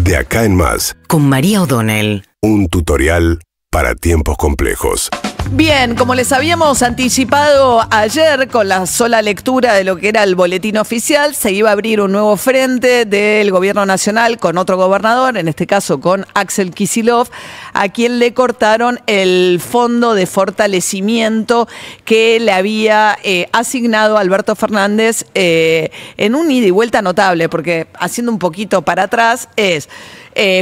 De acá en más. Con María O'Donnell. Un tutorial para tiempos complejos. Bien, como les habíamos anticipado ayer con la sola lectura de lo que era el boletín oficial, se iba a abrir un nuevo frente del gobierno nacional con otro gobernador, en este caso con Axel Kicillof, a quien le cortaron el fondo de fortalecimiento que le había asignado Alberto Fernández en un ida y vuelta notable, porque haciendo un poquito para atrás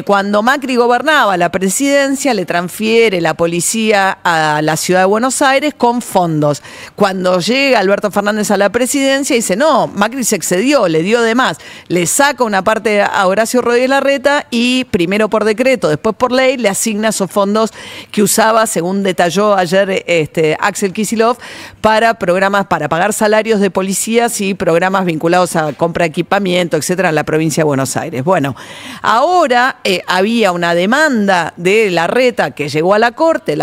cuando Macri gobernaba la presidencia, le transfiere la policía a la ciudad de Buenos Aires con fondos. Cuando llega Alberto Fernández a la presidencia, dice, no, Macri se excedió, le dio de más. Le saca una parte a Horacio Rodríguez Larreta y primero por decreto, después por ley, le asigna esos fondos que usaba, según detalló ayer Axel Kicillof, para programas, para pagar salarios de policías y programas vinculados a compra de equipamiento, etcétera, en la provincia de Buenos Aires. Bueno, ahora había una demanda de Larreta que llegó a la Corte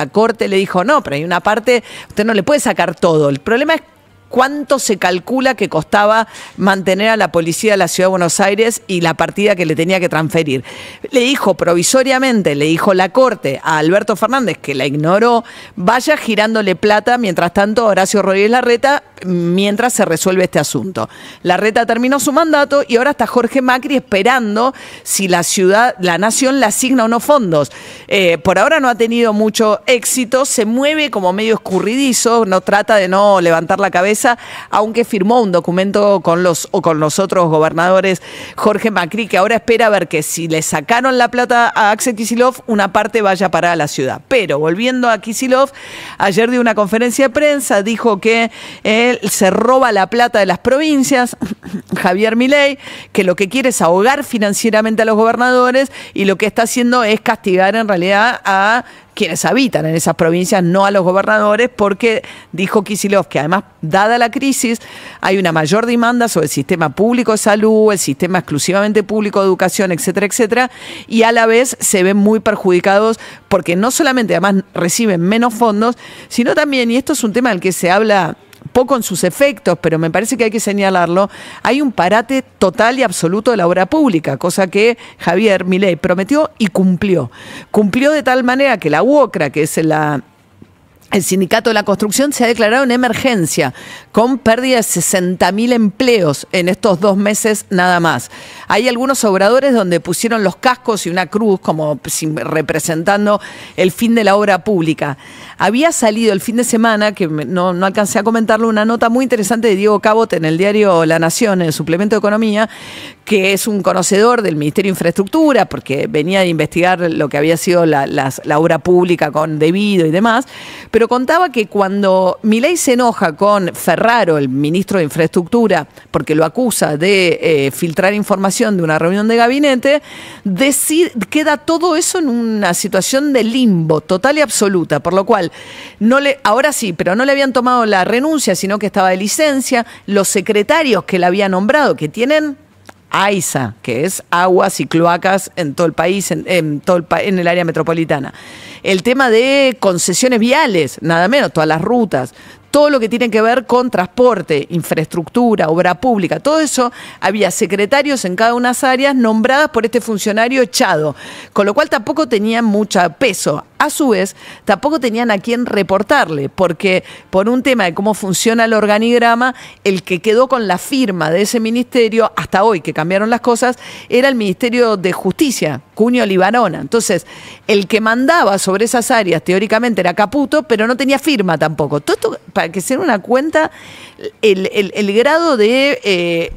le dijo, no, pero hay una parte, usted no le puede sacar todo. El problema es cuánto se calcula que costaba mantener a la policía de la Ciudad de Buenos Aires y la partida que le tenía que transferir. Le dijo provisoriamente, le dijo la Corte a Alberto Fernández, que la ignoró, vaya girándole plata, mientras tanto Horacio Rodríguez Larreta, mientras se resuelve este asunto. Larreta terminó su mandato y ahora está Jorge Macri esperando si la nación le asigna o no fondos. Por ahora no ha tenido mucho éxito, se mueve como medio escurridizo, no trata de no levantar la cabeza, aunque firmó un documento con los otros gobernadores Jorge Macri, que ahora espera ver que si le sacaron la plata a Axel Kicillof, una parte vaya para la ciudad. Pero volviendo a Kicillof, ayer dio una conferencia de prensa, dijo que él se roba la plata de las provincias, Javier Milei, que lo que quiere es ahogar financieramente a los gobernadores y lo que está haciendo es castigar en realidad a quienes habitan en esas provincias, no a los gobernadores, porque dijo Kicillof que además, dada la crisis, hay una mayor demanda sobre el sistema público de salud, el sistema exclusivamente público de educación, etcétera, etcétera, y a la vez se ven muy perjudicados porque no solamente además reciben menos fondos, sino también, y esto es un tema del que se habla poco en sus efectos, pero me parece que hay que señalarlo, hay un parate total y absoluto de la obra pública, cosa que Javier Milei prometió y cumplió. Cumplió de tal manera que la UOCRA, que es el sindicato de la construcción, se ha declarado en emergencia, con pérdida de 60.000 empleos en estos 2 meses nada más. Hay algunos obradores donde pusieron los cascos y una cruz como representando el fin de la obra pública. Había salido el fin de semana, que no alcancé a comentarlo, una nota muy interesante de Diego Cabot en el diario La Nación, en el suplemento de Economía, que es un conocedor del Ministerio de Infraestructura, porque venía de investigar lo que había sido la obra pública con debido y demás, pero contaba que cuando Milei se enoja con Ferraro, el ministro de Infraestructura, porque lo acusa de filtrar información de una reunión de gabinete, queda todo eso en una situación de limbo total y absoluta, por lo cual, ahora sí, pero no le habían tomado la renuncia, sino que estaba de licencia. Los secretarios que le había nombrado, que tienen AISA, que es aguas y cloacas en todo el país, en el área metropolitana. El tema de concesiones viales, nada menos, todas las rutas, todo lo que tiene que ver con transporte, infraestructura, obra pública, todo eso, había secretarios en cada una de las áreas nombradas por este funcionario echado, con lo cual tampoco tenían mucho peso. A su vez, tampoco tenían a quién reportarle, porque por un tema de cómo funciona el organigrama, el que quedó con la firma de ese ministerio, hasta hoy que cambiaron las cosas, era el Ministerio de Justicia, Cunio Libarona. Entonces, el que mandaba sobre esas áreas, teóricamente, era Caputo, pero no tenía firma tampoco. Todo esto, para que se den una cuenta, el grado de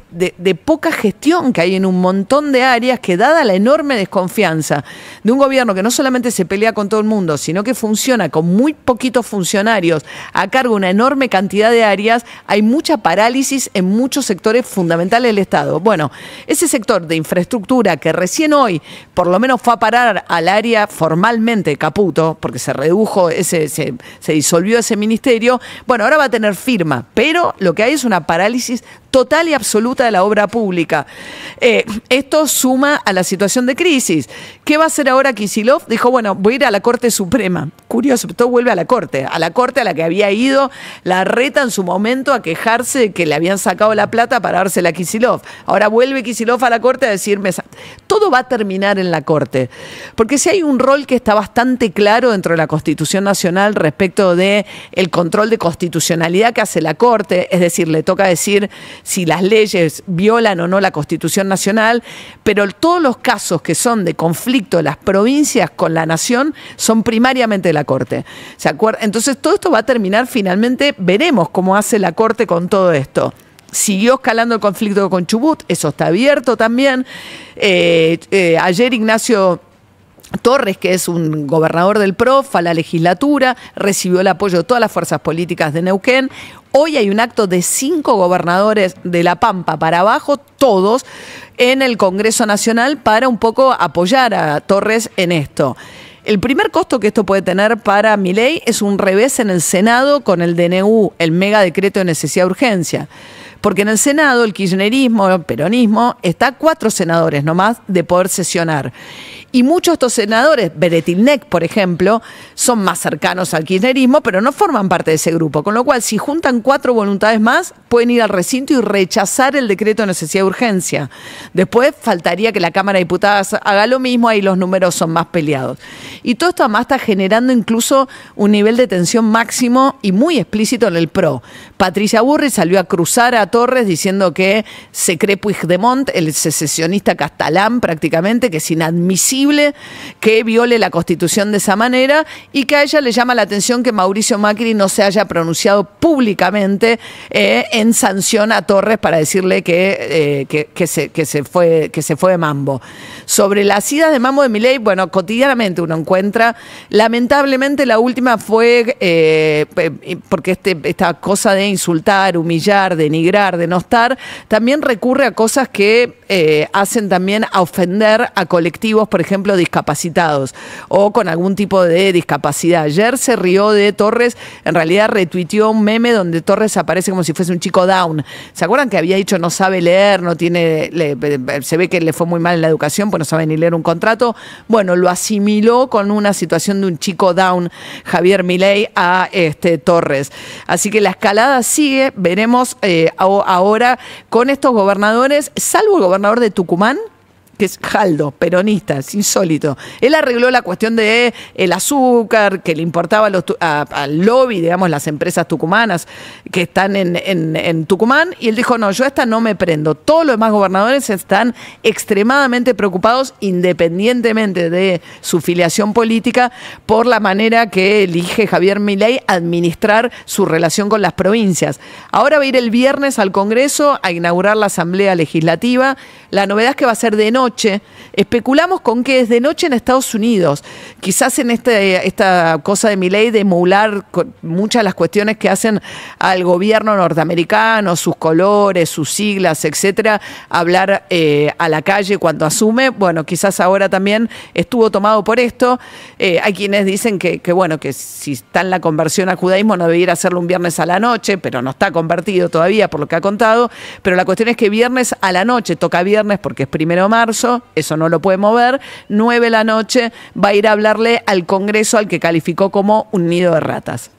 poca gestión que hay en un montón de áreas, que dada la enorme desconfianza de un gobierno que no solamente se pelea con todo el mundo, sino que funciona con muy poquitos funcionarios a cargo de una enorme cantidad de áreas, hay mucha parálisis en muchos sectores fundamentales del Estado. Bueno, ese sector de infraestructura que recién hoy por lo menos fue a parar al área formalmente de Caputo, porque se redujo, se disolvió ese ministerio, bueno, ahora va a tener firma, pero No, lo que hay es una parálisis total y absoluta de la obra pública. Esto suma a la situación de crisis. ¿Qué va a hacer ahora Kicillof? Dijo, bueno, voy a ir a la Corte Suprema. Curioso, todo vuelve a la Corte a la que había ido la Reta en su momento a quejarse de que le habían sacado la plata para dársela a Kicillof. Ahora vuelve Kicillof a la Corte a decirme, todo va a terminar en la Corte. Porque si hay un rol que está bastante claro dentro de la Constitución Nacional respecto de el control de constitucionalidad que hace la Corte, es decir, le toca decir si las leyes violan o no la Constitución Nacional, pero todos los casos que son de conflicto de las provincias con la nación son primariamente de la Corte. ¿Se acuerdan? Entonces todo esto va a terminar finalmente, veremos cómo hace la Corte con todo esto. Siguió escalando el conflicto con Chubut, eso está abierto también. Ayer Ignacio Torres, que es un gobernador del PRO, fue a la legislatura, recibió el apoyo de todas las fuerzas políticas de Neuquén. Hoy hay un acto de 5 gobernadores de La Pampa para abajo, todos en el Congreso Nacional, para un poco apoyar a Torres en esto. El primer costo que esto puede tener para Milei es un revés en el Senado con el DNU, el mega decreto de necesidad de urgencia. Porque en el Senado el kirchnerismo, el peronismo, está a 4 senadores nomás de poder sesionar. Y muchos de estos senadores, Beretilnec, por ejemplo, son más cercanos al kirchnerismo, pero no forman parte de ese grupo. Con lo cual, si juntan 4 voluntades más, pueden ir al recinto y rechazar el decreto de necesidad de urgencia. Después faltaría que la Cámara de Diputados haga lo mismo, ahí los números son más peleados. Y todo esto además está generando incluso un nivel de tensión máximo y muy explícito en el PRO. Patricia Bullrich salió a cruzar a Torres diciendo que se cree Puigdemont, el secesionista catalán prácticamente, que es inadmisible que viole la Constitución de esa manera, y que a ella le llama la atención que Mauricio Macri no se haya pronunciado públicamente en sanción a Torres para decirle que se fue de mambo. Sobre las idas de mambo de Milei, bueno, cotidianamente uno encuentra, lamentablemente la última fue porque esta cosa de insultar, humillar, denigrar, denostar, también recurre a cosas que hacen también a ofender a colectivos, por ejemplo, discapacitados o con algún tipo de discapacidad. Ayer se rió de Torres, en realidad retuiteó un meme donde Torres aparece como si fuese un chico down. ¿Se acuerdan que había dicho no sabe leer, no tiene, se ve que le fue muy mal en la educación, pues no sabe ni leer un contrato? Bueno, lo asimiló con una situación de un chico down, Javier Milei, a Torres. Así que la escalada sigue, veremos ahora con estos gobernadores, salvo el gobernador de Tucumán, que es Jaldo, peronista, es insólito. Él arregló la cuestión de el azúcar, que le importaba al lobby, digamos, las empresas tucumanas que están en Tucumán, y él dijo, no, yo a esta no me prendo. Todos los demás gobernadores están extremadamente preocupados, independientemente de su filiación política, por la manera que elige Javier Milei administrar su relación con las provincias. Ahora va a ir el viernes al Congreso a inaugurar la Asamblea Legislativa. La novedad es que va a ser de noche. Especulamos con que es de noche en Estados Unidos. Quizás en esta cosa de Milei de emular muchas de las cuestiones que hacen al gobierno norteamericano, sus colores, sus siglas, etcétera, hablar a la calle cuando asume. Bueno, quizás ahora también estuvo tomado por esto. Hay quienes dicen que si está en la conversión al judaísmo no debiera hacerlo un viernes a la noche, pero no está convertido todavía por lo que ha contado. Pero la cuestión es que viernes a la noche, toca viernes porque es 1 de marzo, eso no lo puede mover, 9 de la noche va a ir a hablarle al Congreso al que calificó como un nido de ratas.